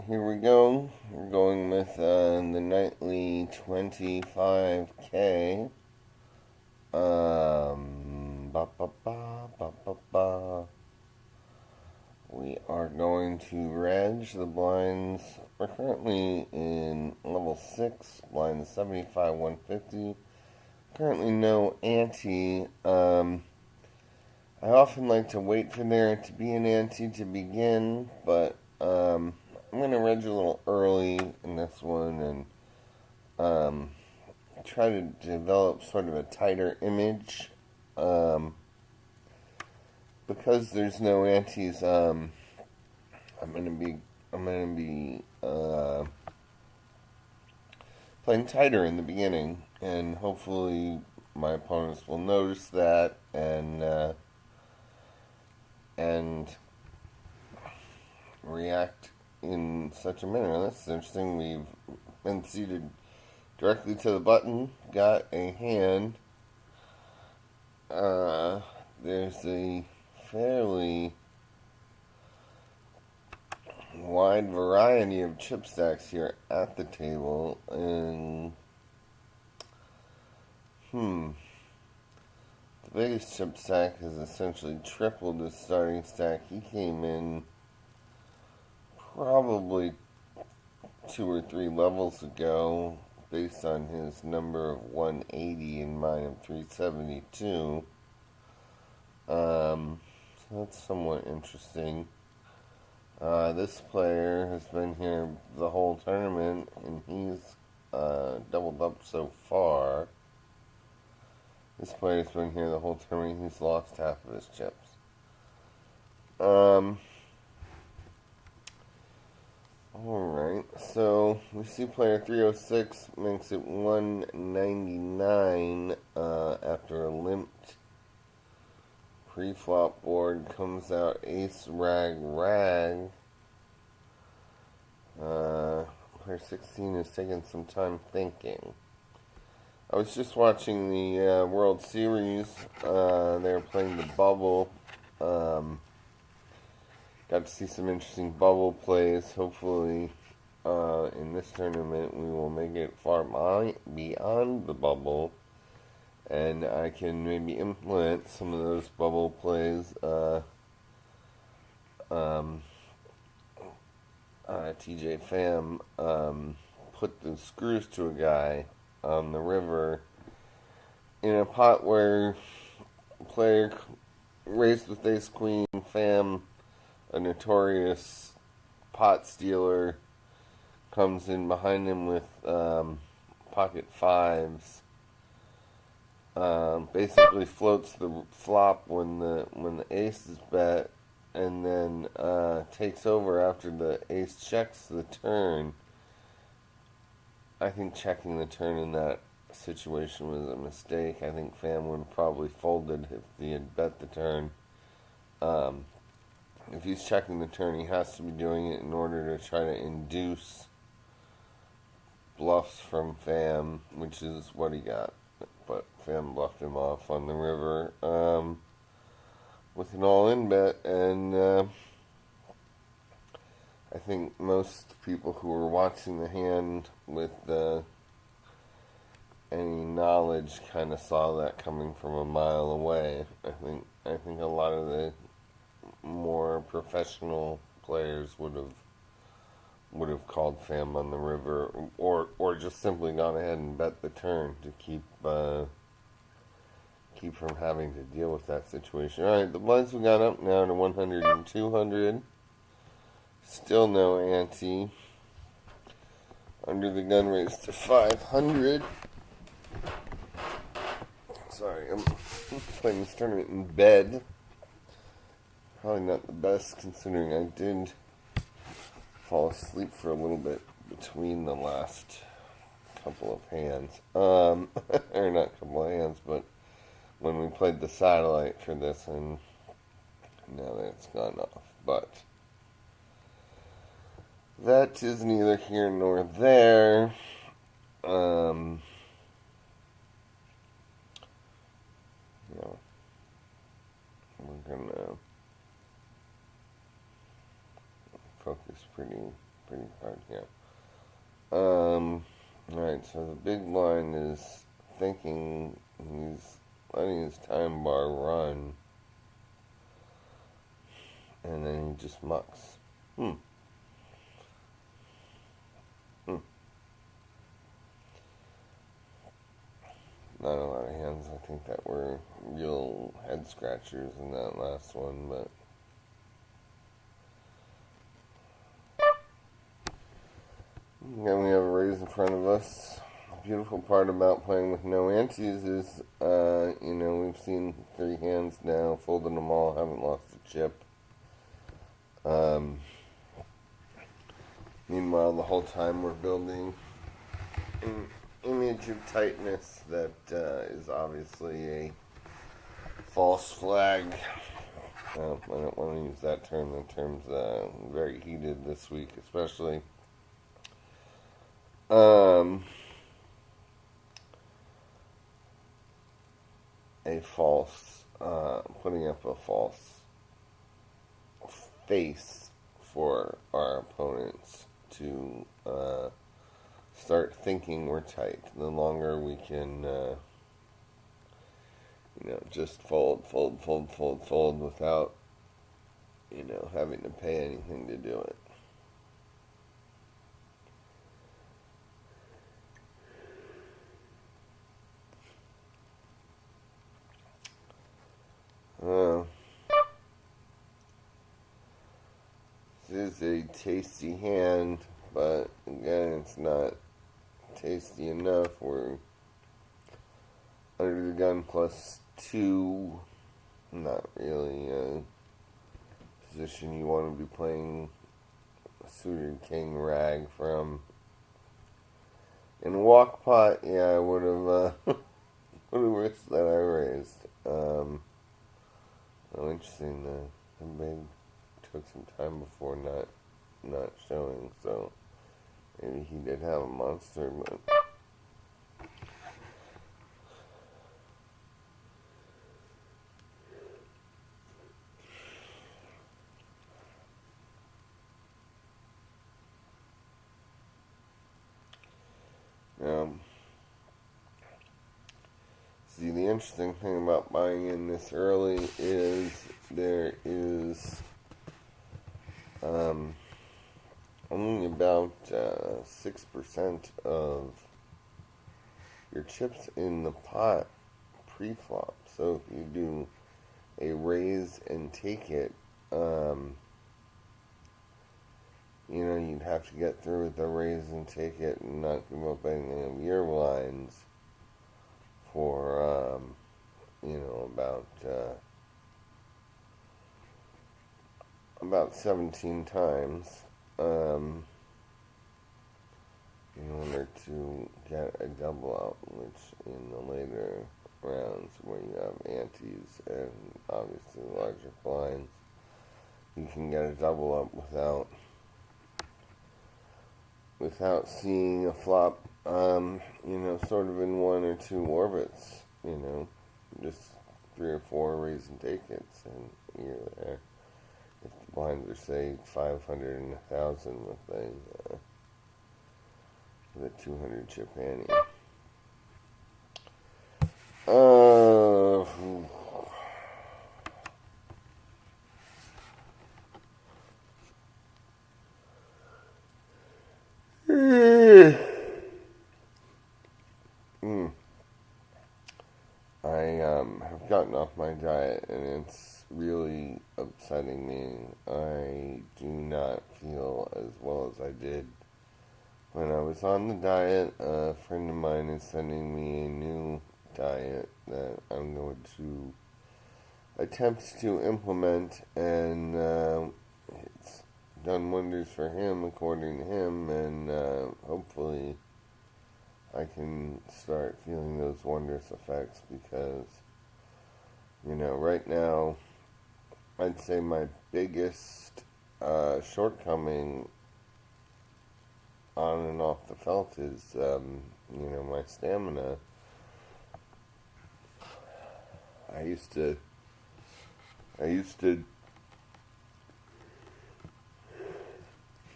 here we go. We're going with the nightly 25K. Ba ba ba ba ba ba. We are going to reg the blinds. We're currently in level 6, blind 75, 150. Currently no ante. I often like to wait for there to be an ante to begin, but I'm going to reg a little early in this one and try to develop sort of a tighter image. Because there's no antes, I'm going to be playing tighter in the beginning, and hopefully my opponents will notice that and react in such a manner. That's interesting. We've been seated directly to the button. Got a hand. There's a fairly wide variety of chip stacks here at the table, and the biggest chip stack has essentially tripled his starting stack. He came in probably 2 or 3 levels ago based on his number of 180 and mine of 372. So that's somewhat interesting. This player has been here the whole tournament, and he's doubled up so far. This player's been here the whole tournament. He's lost half of his chips. Alright, so we see player 306 makes it 199 after a limped pre-flop board. Comes out ace, rag, rag. Player 16 is taking some time thinking. I was just watching the World Series. They were playing the bubble. Got to see some interesting bubble plays. Hopefully, in this tournament, we will make it far beyond the bubble, and I can maybe implement some of those bubble plays. TJ Pham put the screws to a guy on the river in a pot where player raised with ace queen. Pham, a notorious pot stealer, comes in behind him with pocket fives. Basically floats the flop when the ace is bet, and then takes over after the ace checks the turn. I think checking the turn in that situation was a mistake. I think Pham would have probably folded if he had bet the turn. If he's checking the turn, he has to be doing it in order to try to induce bluffs from Pham, which is what he got. But Pham bluffed him off on the river with an all-in bet, and I think most people who were watching the hand with any knowledge kind of saw that coming from a mile away. I think a lot of the more professional players would have called Pham on the river, or just simply gone ahead and bet the turn to keep from having to deal with that situation. All right, the blinds we got up now to 100 and 200. Still no ante. Under the gun raised to 500. Sorry, I'm playing this tournament in bed. Probably not the best, considering I did fall asleep for a little bit between the last couple of hands. Or not couple of hands, but when we played the satellite for this, and now that it's gone off. But that is neither here nor there. We're gonna focus pretty pretty hard, yeah. Alright, so the big line is thinking he's letting his time bar run, and then he just mucks. Not a lot of hands, I think, that were real head scratchers in that last one, but again, we have a raise in front of us. The beautiful part about playing with no antes is, we've seen 3 hands now, folded them all, haven't lost a chip. Meanwhile, the whole time we're building an image of tightness that is obviously a false flag. I don't want to use that term. The term's very heated this week, especially. Putting up a false face for our opponents to start thinking we're tight. The longer we can, just fold without, having to pay anything to do it. This is a tasty hand, but again, it's not tasty enough. We're under the gun +2. Not really a position you want to be playing a suited king rag from. In a walk pot, yeah, I would have wished that I raised. Interesting. The big took some time before not showing, so maybe he did have a monster, but see, the interesting thing about buying in this early is there is only about 6% of your chips in the pot pre-flop. So if you do a raise and take it, you'd have to get through with the raise and take it and not give up any of your lines for, about 17 times in order to get a double out, which in the later rounds where you have antes and obviously larger blinds, you can get a double up without seeing a flop, sort of in 1 or 2 orbits, just 3 or 4 raise and take it, and you're there. If the blinds are, say, 500 and 1,000 with a 200 chip ante. I have gotten off my diet, and it's really upsetting me. I do not feel as well as I did when I was on the diet. A friend of mine is sending me a new diet that I'm going to attempt to implement, and it's done wonders for him, according to him, and hopefully I can start feeling those wondrous effects, because right now I'd say my biggest shortcoming on and off the felt is my stamina. I used to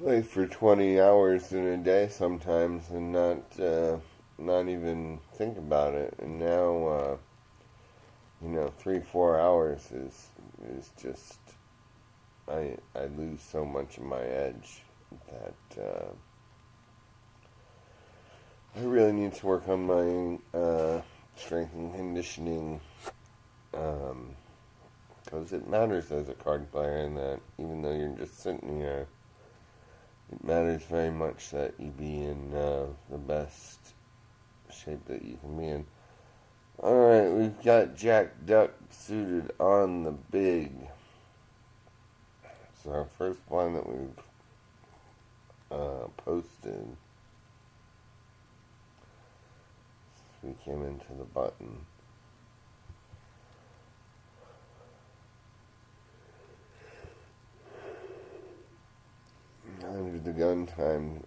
play for 20 hours in a day sometimes and not even think about it. And now, 3-4 hours is just I lose so much of my edge that I really need to work on my strength and conditioning, because it matters as a card player, and that even though you're just sitting here, it matters very much that you be in the best shape that you can be in. Alright, we've got Jack Duck suited on the big. So our first blind that we've posted, we came into the button. Under the gun time,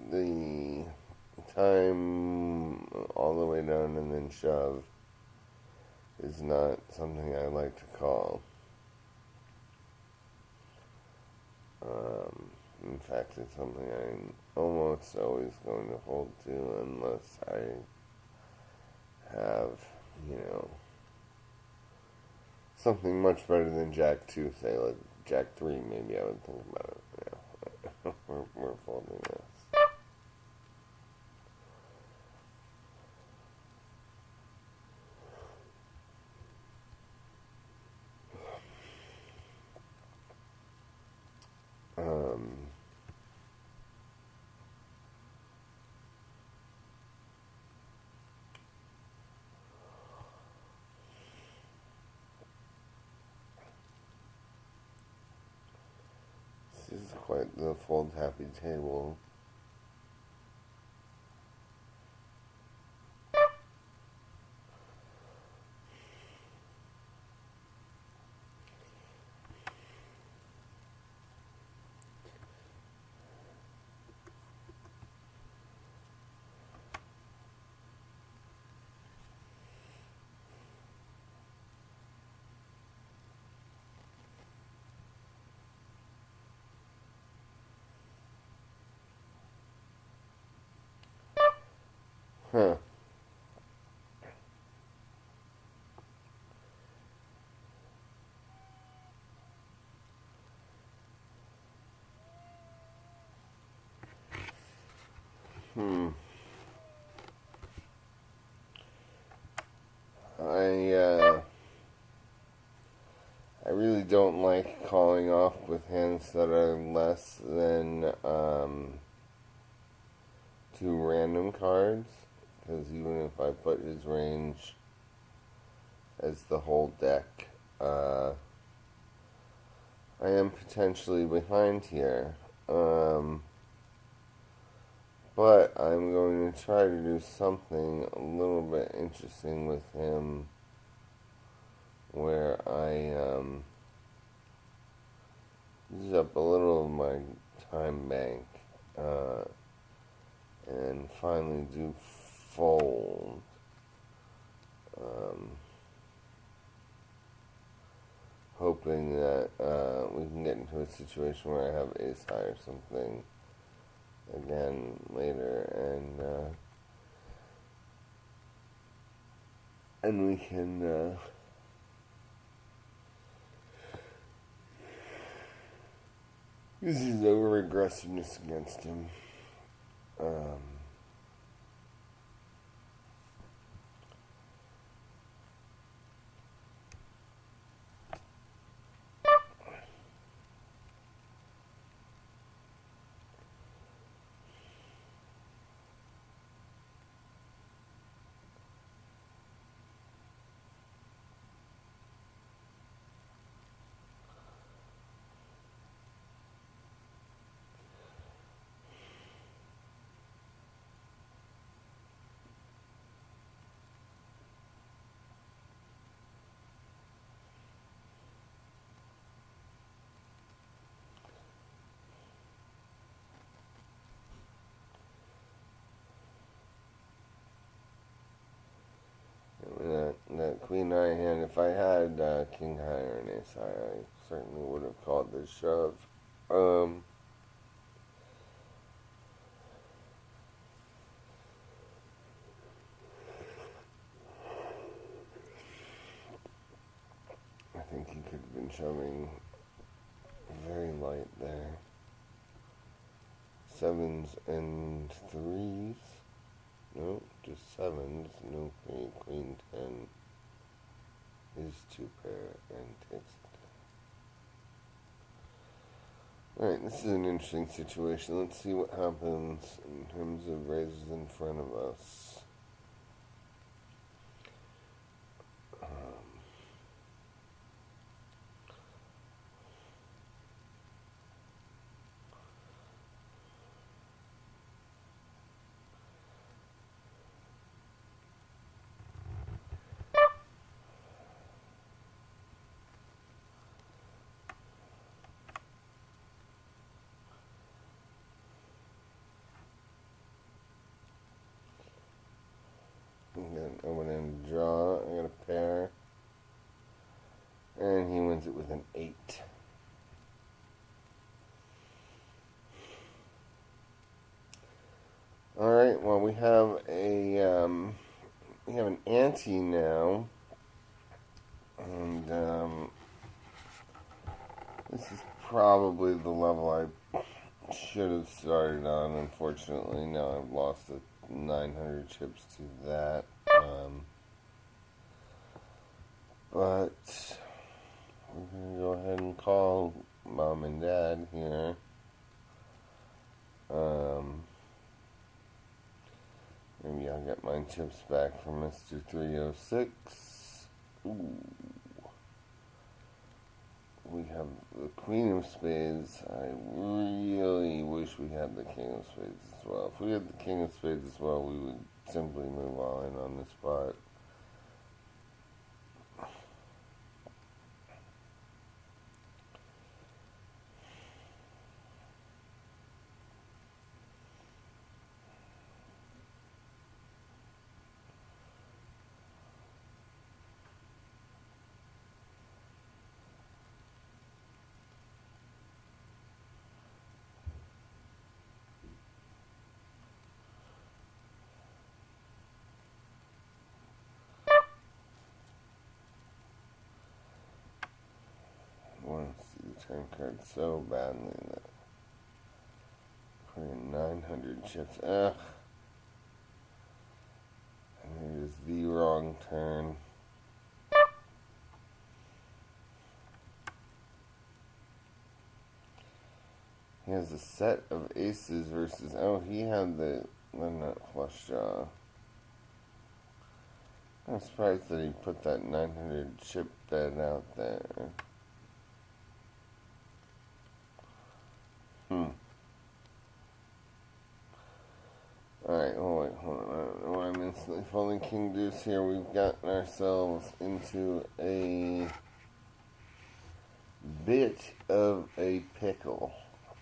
the time all the way down and then shove is not something I like to call. In fact, it's something I'm almost always going to hold to unless I have, something much better than Jack 2, say, like Jack 3, maybe I would think about it. Yeah, we're folding this. This is quite the fold happy table. Huh. I really don't like calling off with hands that are less than 2 random cards, because even if I put his range as the whole deck, I am potentially behind here. But I'm going to try to do something a little bit interesting with him where I use up a little of my time bank and finally do fold. Hoping that we can get into a situation where I have ace high or something again later, and we can use his over aggressiveness against him. That queen eye hand, if I had king high or an ace high, I certainly would have called this shove. Um, I think he could have been shoving very light there. Sevens and threes. No, just sevens. No queen. Queen 10 is 2-pair and takes it. Alright, this is an interesting situation. Let's see what happens in terms of raises in front of us. I'm going to open and draw. I got a pair. And he wins it with an 8. Alright, well we have an ante now. And this is probably the level I should have started on. Unfortunately, now I've lost the 900 chips to that. But we're going to go ahead and call Mom and Dad here. Maybe I'll get my chips back from Mr. 306. Ooh. We have the Queen of Spades. I really wish we had the King of Spades as well. If we had the King of Spades as well, we would simply move all in on this spot. I want to see the turn card so badly that putting 900 chips. Ugh. And it is the wrong turn. He has a set of aces versus. Oh, he had the nut flush draw. I'm surprised that he put that 900 chip bet out there. Alright, hold on. I don't know why I'm instantly folding King Deuce here. We've gotten ourselves into a bit of a pickle,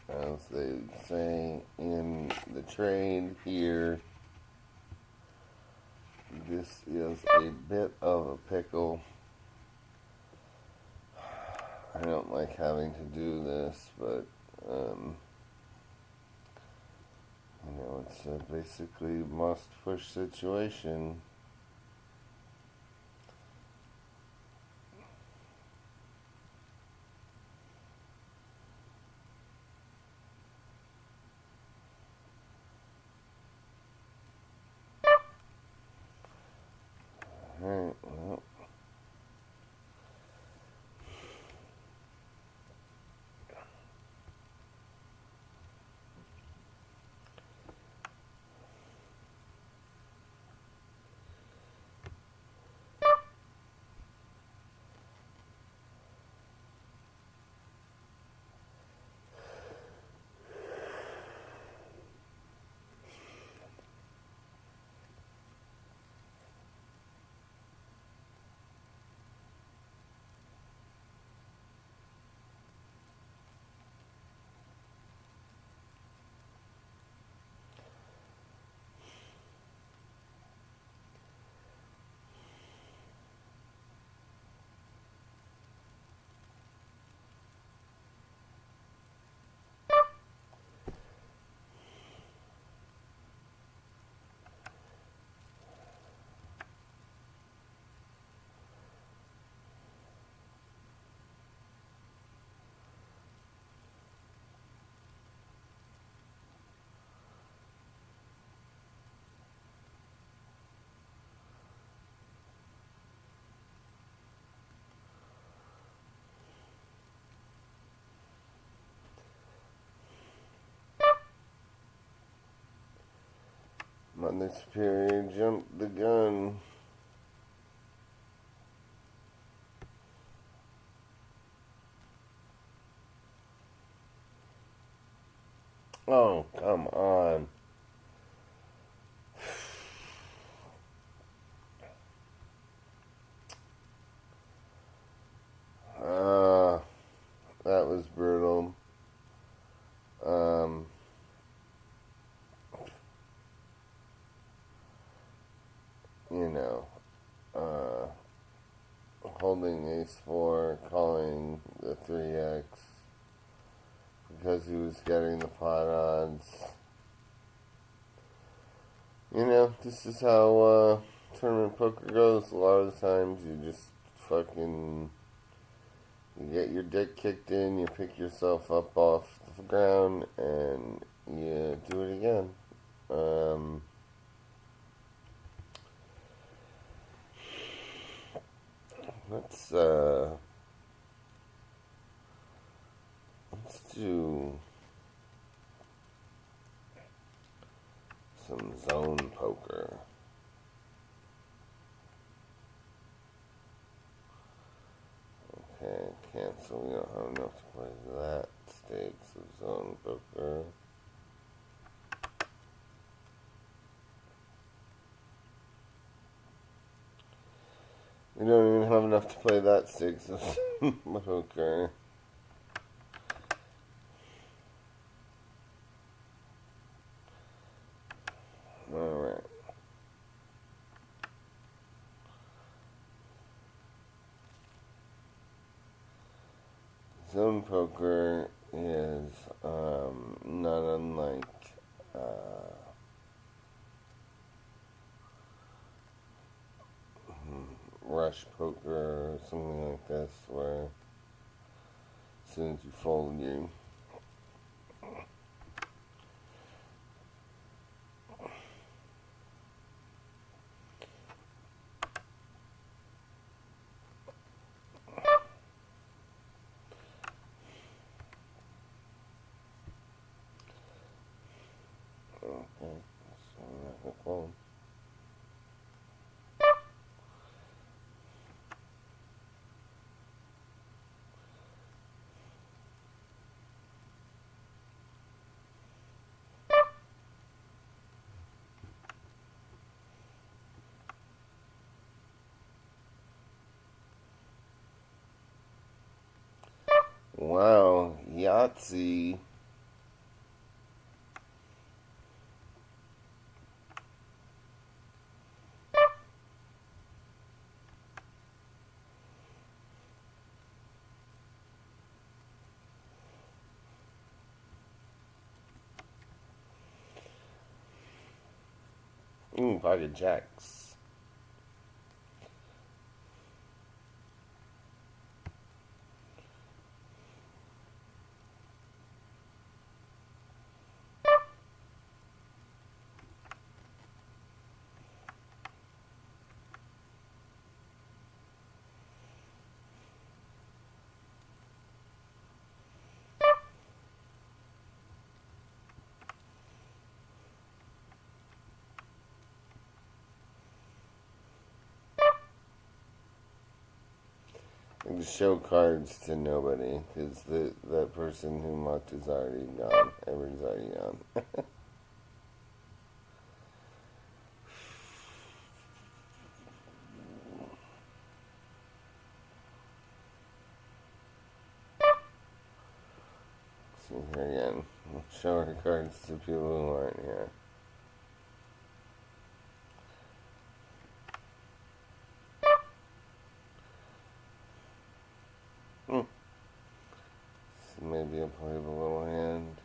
as they say in the trade here. This is a bit of a pickle. I don't like having to do this, but you know, it's a basically must-push situation. Alright, well. Mother Superior jumped the gun. Oh, come on. That was brutal. You know, holding ace-4, calling the 3x because he was getting the pot odds. You know, this is how tournament poker goes. A lot of the times you just fucking, you get your dick kicked in, you pick yourself up off the ground, and you do it again. Let's do some zone poker. Okay, cancel. We don't have enough to play that. Stakes of zone poker. We don't even have enough to play that stakes of poker. Alright. Zone poker is not unlike rush poker or something like this, where as soon as you fold, you okay, so I'm not gonna fold. Wow, Yahtzee. Pocket jacks. And just show cards to nobody, because that person who mucked is already gone. Everybody's already gone. See here again. Show her cards to people who aren't here. This may be a playable little hand.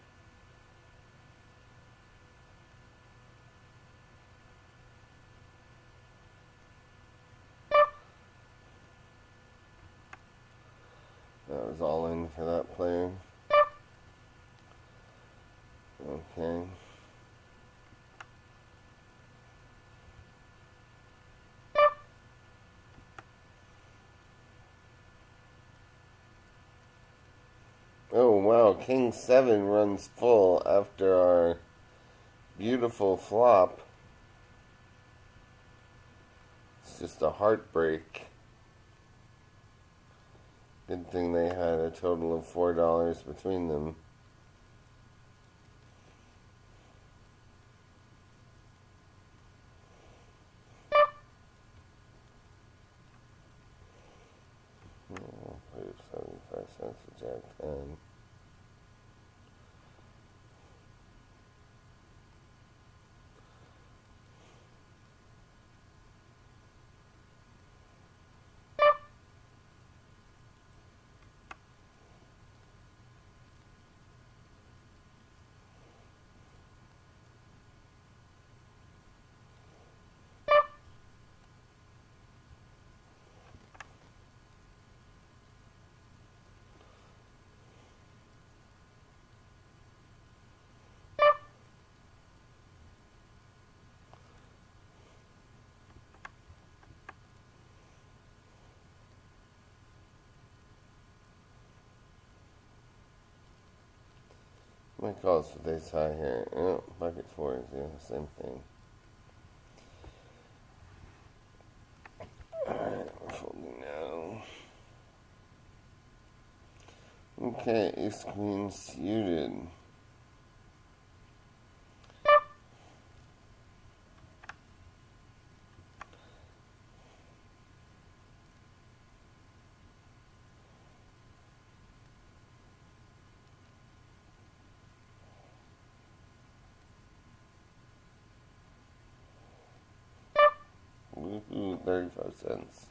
That was all in for that player. Okay. Oh wow, King 7 runs full after our beautiful flop. just a heartbreak. Good thing they had a total of $4 between them. I'll put 75 cents to Jack 10. My calls for this high here. Oh, bucket 4 is the same thing. Alright, we're folding now. Okay, ace queen suited. Woohoo, 35 cents.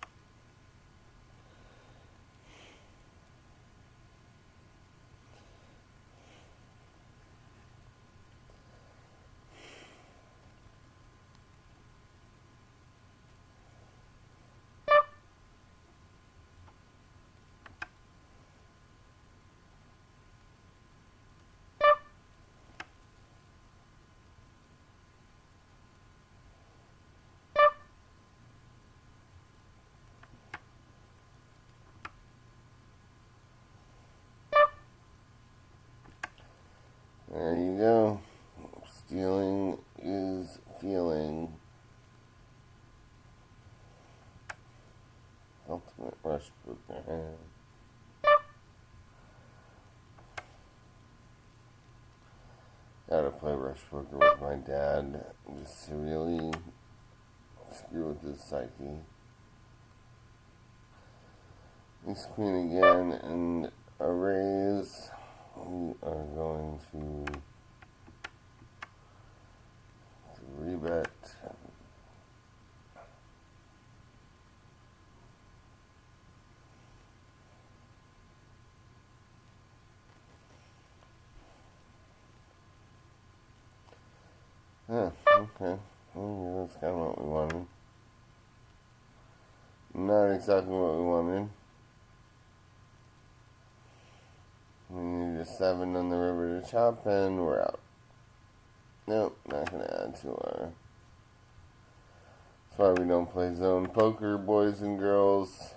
There you go. Stealing is feeling. Ultimate rush poker. Gotta play rush poker with my dad just to really screw with his psyche. Ace queen again and a raise. We are going to rebet. Okay. Well, that's kind of what we wanted. Not exactly what we wanted. We need a 7 on the river to chop, and we're out. Nope, not going to add to our... That's why we don't play zone poker, boys and girls.